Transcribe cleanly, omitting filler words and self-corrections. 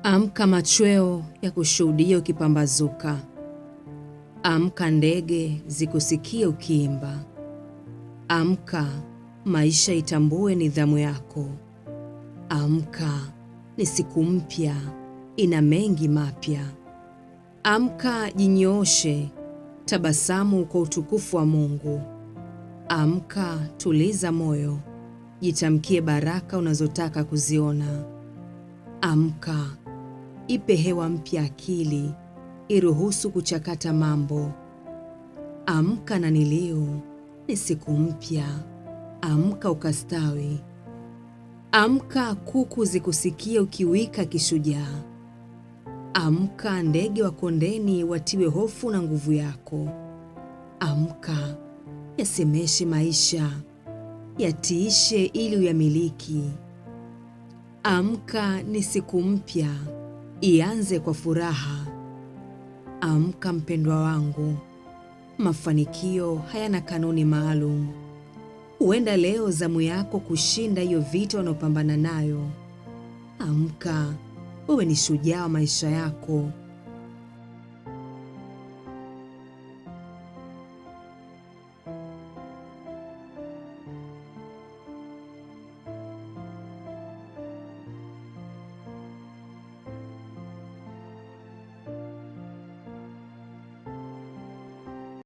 Amka machweo ya kushuhudia ukipambazuka. Amka ndege zikusikie ukiimba. Amka maisha itambue nidhamu yako. Amka ni siku mpya, ina mengi mapya. Amka jinyooshe, tabasamu kwa utukufu wa Mungu. Amka tuliza moyo, jitamkie baraka unazotaka kuziona. Amka ipe hewa mpya akili, iruhusu kuchakata mambo. Amka na ni leo, ni siku mpya. Amka ukastawi. Amka kuku zikusikie ukiwika kishujaa. Amka ndege wa kondeni watiwe hofu na nguvu yako. Amka yasemeshe maisha, yatiishe ili uyamiliki. Amka ni siku mpya, ianze kwa furaha. Amka mpendwa wangu, mafanikio hayana kanuni maalum. Huenda leo zamu yako kushinda hiyo vita unaopambana nayo. Amka, wewe ni shujaa wa maisha yako.